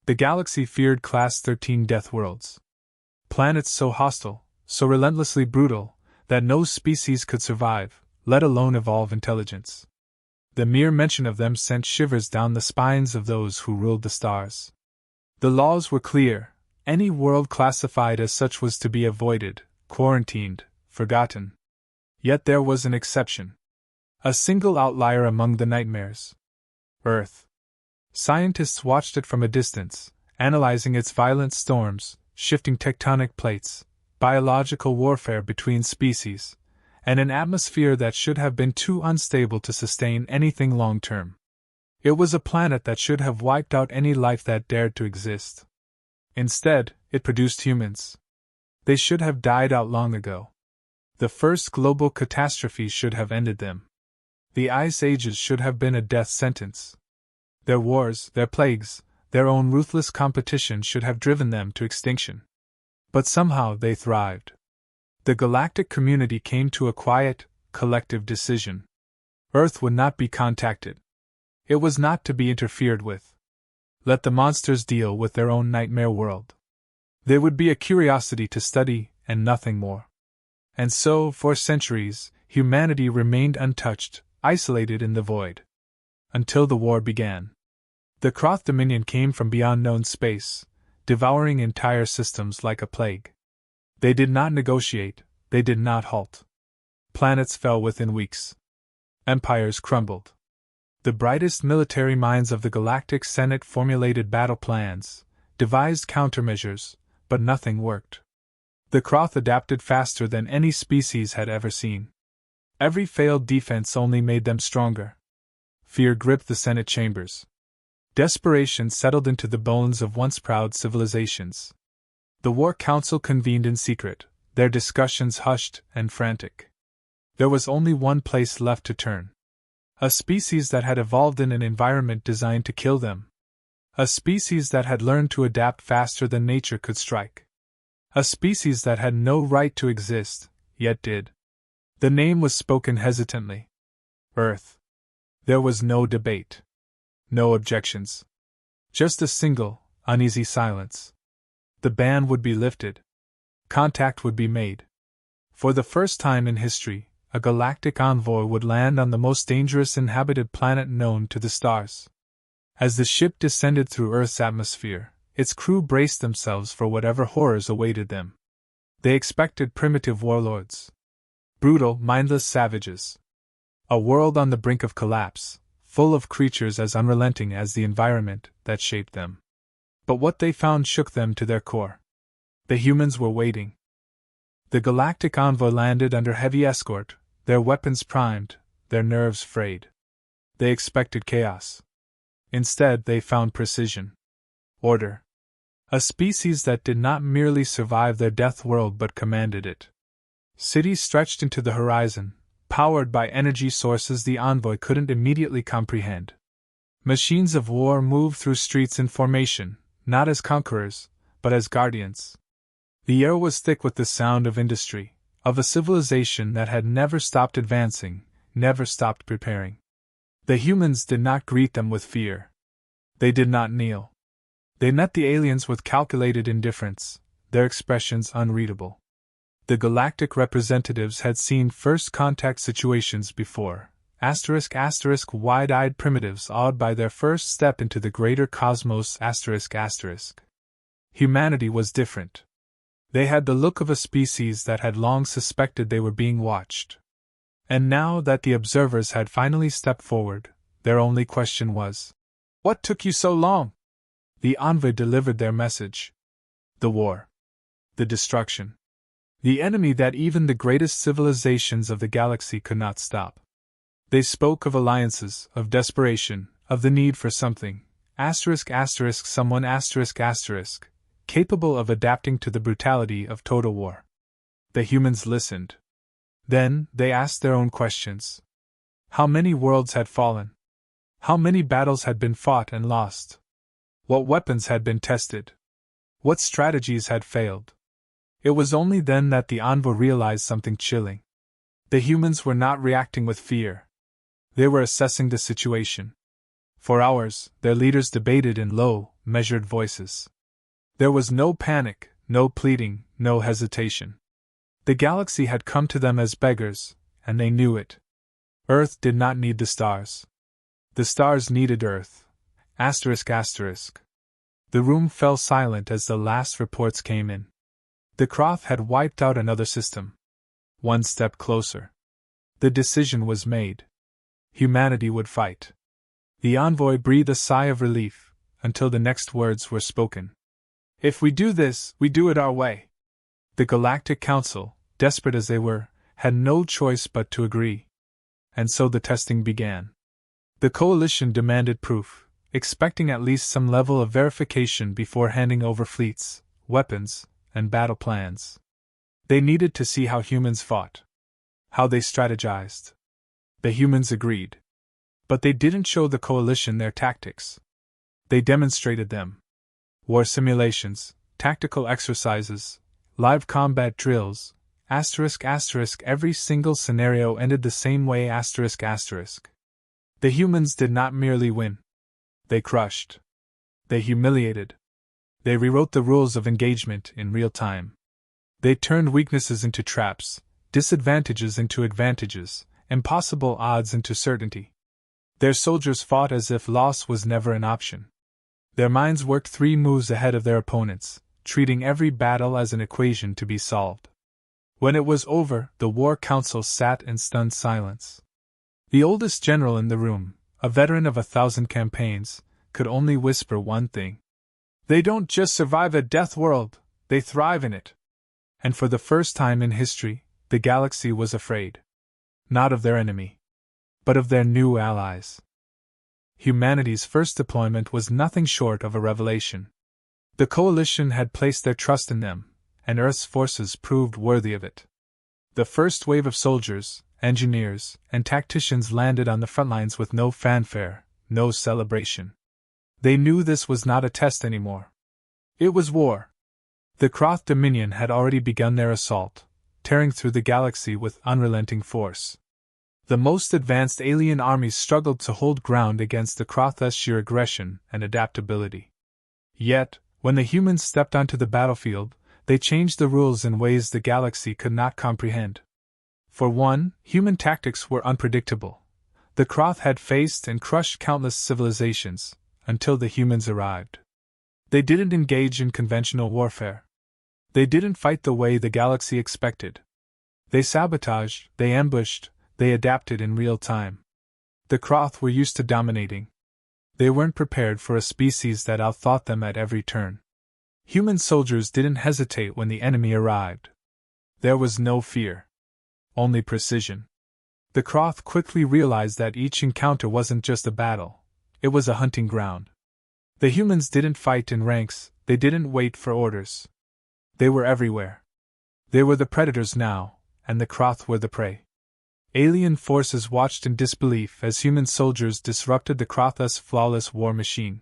The galaxy feared Class 13 Deathworlds. Planets so hostile, so relentlessly brutal, that no species could survive, let alone evolve intelligence. The mere mention of them sent shivers down the spines of those who ruled the stars. The laws were clear: any world classified as such was to be avoided, quarantined, forgotten. Yet there was an exception. A single outlier among the nightmares. Earth. Scientists watched it from a distance, analyzing its violent storms, shifting tectonic plates, biological warfare between species, and an atmosphere that should have been too unstable to sustain anything long-term. It was a planet that should have wiped out any life that dared to exist. Instead, it produced humans. They should have died out long ago. The first global catastrophe should have ended them. The Ice Ages should have been a death sentence. Their wars, their plagues, their own ruthless competition should have driven them to extinction. But somehow they thrived. The galactic community came to a quiet, collective decision. Earth would not be contacted. It was not to be interfered with. Let the monsters deal with their own nightmare world. They would be a curiosity to study, and nothing more. And so, for centuries, humanity remained untouched, isolated in the void. Until the war began. The Kroth Dominion came from beyond known space, devouring entire systems like a plague. They did not negotiate, they did not halt. Planets fell within weeks. Empires crumbled. The brightest military minds of the Galactic Senate formulated battle plans, devised countermeasures, but nothing worked. The Kroth adapted faster than any species had ever seen. Every failed defense only made them stronger. Fear gripped the Senate chambers. Desperation settled into the bones of once proud civilizations. The War Council convened in secret, their discussions hushed and frantic. There was only one place left to turn. A species that had evolved in an environment designed to kill them. A species that had learned to adapt faster than nature could strike. A species that had no right to exist, yet did. The name was spoken hesitantly. Earth. There was no debate. No objections. Just a single, uneasy silence. The ban would be lifted. Contact would be made. For the first time in history, a galactic envoy would land on the most dangerous inhabited planet known to the stars. As the ship descended through Earth's atmosphere, its crew braced themselves for whatever horrors awaited them. They expected primitive warlords. Brutal, mindless savages. A world on the brink of collapse, full of creatures as unrelenting as the environment that shaped them. But what they found shook them to their core. The humans were waiting. The galactic envoy landed under heavy escort, their weapons primed, their nerves frayed. They expected chaos. Instead, they found precision. Order. A species that did not merely survive their death world but commanded it. Cities stretched into the horizon, powered by energy sources the envoy couldn't immediately comprehend. Machines of war moved through streets in formation, not as conquerors, but as guardians. The air was thick with the sound of industry, of a civilization that had never stopped advancing, never stopped preparing. The humans did not greet them with fear. They did not kneel. They met the aliens with calculated indifference, their expressions unreadable. The galactic representatives had seen first contact situations before, wide-eyed primitives awed by their first step into the greater cosmos, Humanity was different. They had the look of a species that had long suspected they were being watched. And now that the observers had finally stepped forward, their only question was, "What took you so long?" The envoy delivered their message. The war. The destruction. The enemy that even the greatest civilizations of the galaxy could not stop. They spoke of alliances, of desperation, of the need for something, someone capable of adapting to the brutality of total war. The humans listened. Then, they asked their own questions. How many worlds had fallen? How many battles had been fought and lost? What weapons had been tested? What strategies had failed? It was only then that the envoy realized something chilling. The humans were not reacting with fear. They were assessing the situation. For hours, their leaders debated in low, measured voices. There was no panic, no pleading, no hesitation. The galaxy had come to them as beggars, and they knew it. Earth did not need the stars. The stars needed Earth. ***. The room fell silent as the last reports came in. The Kroth had wiped out another system. One step closer. The decision was made. Humanity would fight. The envoy breathed a sigh of relief, until the next words were spoken. "If we do this, we do it our way." The Galactic Council, desperate as they were, had no choice but to agree. And so the testing began. The Coalition demanded proof, expecting at least some level of verification before handing over fleets, weapons, and battle plans. They needed to see how humans fought, how they strategized. The humans agreed. But they didn't show the Coalition their tactics. They demonstrated them. War simulations, tactical exercises, live combat drills, ****, every single scenario ended the same way ****. The humans did not merely win. They crushed. They humiliated. They rewrote the rules of engagement in real time. They turned weaknesses into traps, disadvantages into advantages, impossible odds into certainty. Their soldiers fought as if loss was never an option. Their minds worked 3 moves ahead of their opponents, treating every battle as an equation to be solved. When it was over, the War Council sat in stunned silence. The oldest general in the room, a veteran of 1,000 campaigns, could only whisper one thing. "They don't just survive a Deathworld, they thrive in it." And for the first time in history, the galaxy was afraid. Not of their enemy, but of their new allies. Humanity's first deployment was nothing short of a revelation. The Coalition had placed their trust in them, and Earth's forces proved worthy of it. The first wave of soldiers, engineers, and tacticians landed on the front lines with no fanfare, no celebration. They knew this was not a test anymore. It was war. The Kroth Dominion had already begun their assault, tearing through the galaxy with unrelenting force. The most advanced alien armies struggled to hold ground against the Kroth's sheer aggression and adaptability. Yet, when the humans stepped onto the battlefield, they changed the rules in ways the galaxy could not comprehend. For one, human tactics were unpredictable. The Kroth had faced and crushed countless civilizations, until the humans arrived. They didn't engage in conventional warfare. They didn't fight the way the galaxy expected. They sabotaged, they ambushed, they adapted in real time. The Kroth were used to dominating. They weren't prepared for a species that outthought them at every turn. Human soldiers didn't hesitate when the enemy arrived. There was no fear. Only precision. The Kroth quickly realized that each encounter wasn't just a battle, it was a hunting ground. The humans didn't fight in ranks, they didn't wait for orders. They were everywhere. They were the predators now, and the Kroth were the prey. Alien forces watched in disbelief as human soldiers disrupted the Kroth's flawless war machine.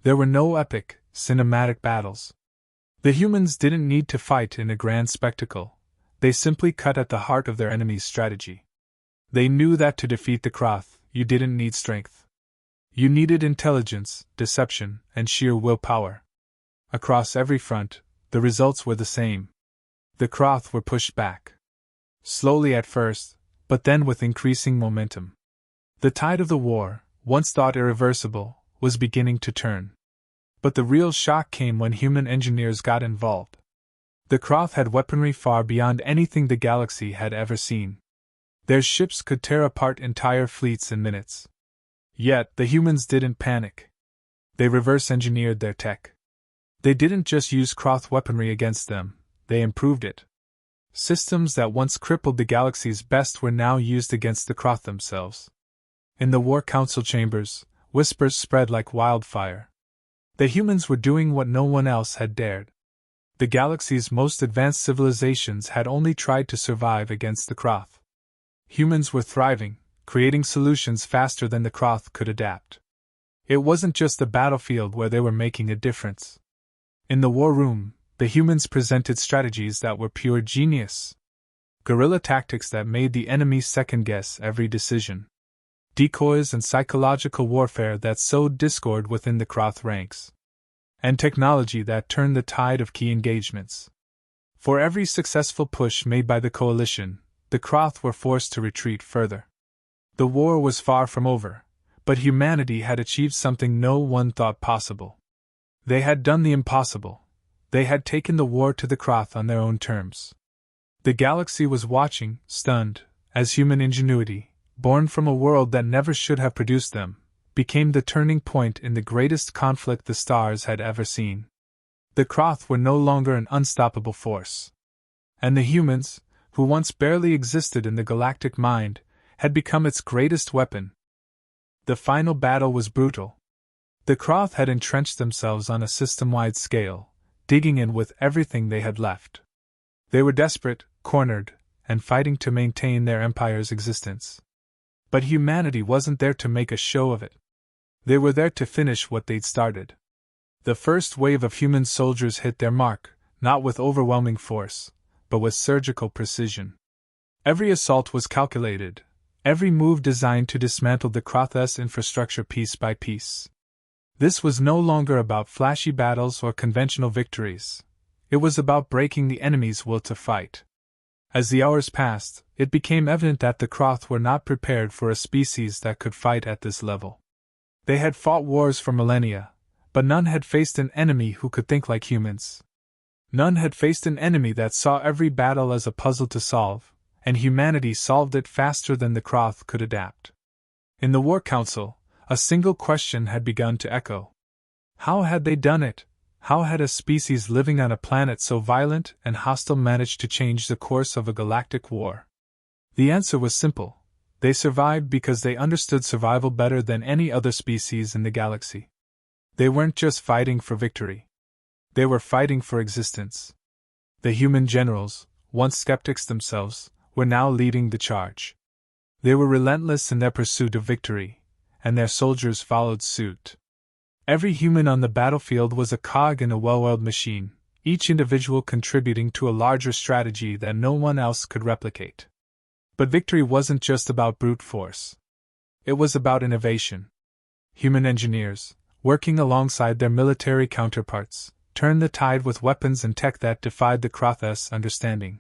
There were no epic, cinematic battles. The humans didn't need to fight in a grand spectacle, they simply cut at the heart of their enemy's strategy. They knew that to defeat the Kroth, you didn't need strength. You needed intelligence, deception, and sheer willpower. Across every front, the results were the same. The Kroth were pushed back. Slowly at first, but then with increasing momentum. The tide of the war, once thought irreversible, was beginning to turn. But the real shock came when human engineers got involved. The Kroth had weaponry far beyond anything the galaxy had ever seen. Their ships could tear apart entire fleets in minutes. Yet, the humans didn't panic. They reverse-engineered their tech. They didn't just use Kroth weaponry against them, they improved it. Systems that once crippled the galaxy's best were now used against the Kroth themselves. In the War Council chambers, whispers spread like wildfire. The humans were doing what no one else had dared. The galaxy's most advanced civilizations had only tried to survive against the Kroth. Humans were thriving, creating solutions faster than the Kroth could adapt. It wasn't just the battlefield where they were making a difference. In the war room, the humans presented strategies that were pure genius. Guerrilla tactics that made the enemy second-guess every decision. Decoys and psychological warfare that sowed discord within the Kroth ranks. and technology that turned the tide of key engagements. For every successful push made by the coalition, the Kroth were forced to retreat further. The war was far from over, but humanity had achieved something no one thought possible. They had done the impossible. They had taken the war to the Kroth on their own terms. The galaxy was watching, stunned, as human ingenuity, born from a world that never should have produced them, became the turning point in the greatest conflict the stars had ever seen. The Kroth were no longer an unstoppable force. And the humans, who once barely existed in the galactic mind, had become its greatest weapon. The final battle was brutal. The Kroth had entrenched themselves on a system-wide scale, digging in with everything they had left. They were desperate, cornered, and fighting to maintain their empire's existence. But humanity wasn't there to make a show of it. They were there to finish what they'd started. The first wave of human soldiers hit their mark, not with overwhelming force, but with surgical precision. Every assault was calculated, every move designed to dismantle the Kroth's infrastructure piece by piece. This was no longer about flashy battles or conventional victories. It was about breaking the enemy's will to fight. As the hours passed, it became evident that the Kroth were not prepared for a species that could fight at this level. They had fought wars for millennia, but none had faced an enemy who could think like humans. None had faced an enemy that saw every battle as a puzzle to solve, and humanity solved it faster than the Kroth could adapt. In the War Council, a single question had begun to echo. How had they done it? How had a species living on a planet so violent and hostile managed to change the course of a galactic war? The answer was simple. They survived because they understood survival better than any other species in the galaxy. They weren't just fighting for victory. They were fighting for existence. The human generals, once skeptics themselves, were now leading the charge. They were relentless in their pursuit of victory, and their soldiers followed suit. Every human on the battlefield was a cog in a well-oiled machine, each individual contributing to a larger strategy that no one else could replicate. But victory wasn't just about brute force. It was about innovation. Human engineers, working alongside their military counterparts, turned the tide with weapons and tech that defied the Kroth's understanding.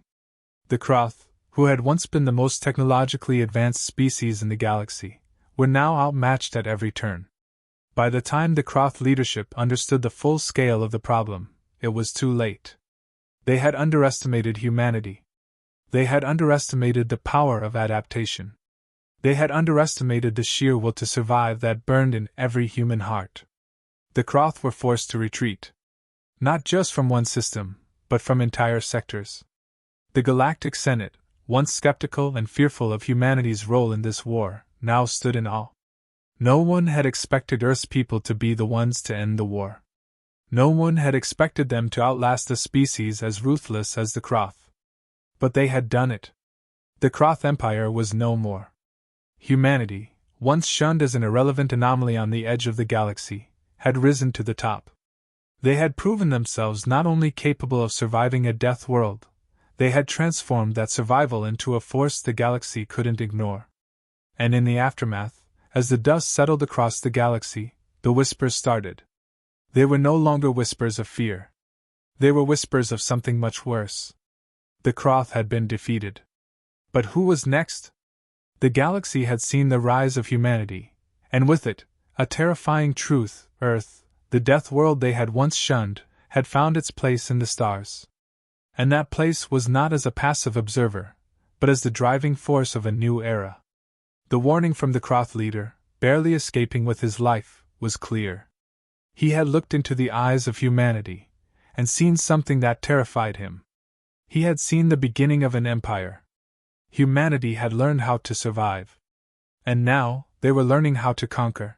The Kroth, who had once been the most technologically advanced species in the galaxy, were now outmatched at every turn. By the time the Kroth leadership understood the full scale of the problem, it was too late. They had underestimated humanity. They had underestimated the power of adaptation. They had underestimated the sheer will to survive that burned in every human heart. The Kroth were forced to retreat. Not just from one system, but from entire sectors. The Galactic Senate, once skeptical and fearful of humanity's role in this war, now stood in awe. No one had expected Earth's people to be the ones to end the war. No one had expected them to outlast a species as ruthless as the Kroth. But they had done it. The Kroth Empire was no more. Humanity, once shunned as an irrelevant anomaly on the edge of the galaxy, had risen to the top. They had proven themselves not only capable of surviving a death world, they had transformed that survival into a force the galaxy couldn't ignore. And in the aftermath, as the dust settled across the galaxy, the whispers started. They were no longer whispers of fear. They were whispers of something much worse. The Kroth had been defeated. But who was next? The galaxy had seen the rise of humanity, and with it, a terrifying truth: Earth, the death world they had once shunned, had found its place in the stars. And that place was not as a passive observer, but as the driving force of a new era. The warning from the Kroth leader, barely escaping with his life, was clear. He had looked into the eyes of humanity, and seen something that terrified him. He had seen the beginning of an empire. Humanity had learned how to survive. And now, they were learning how to conquer.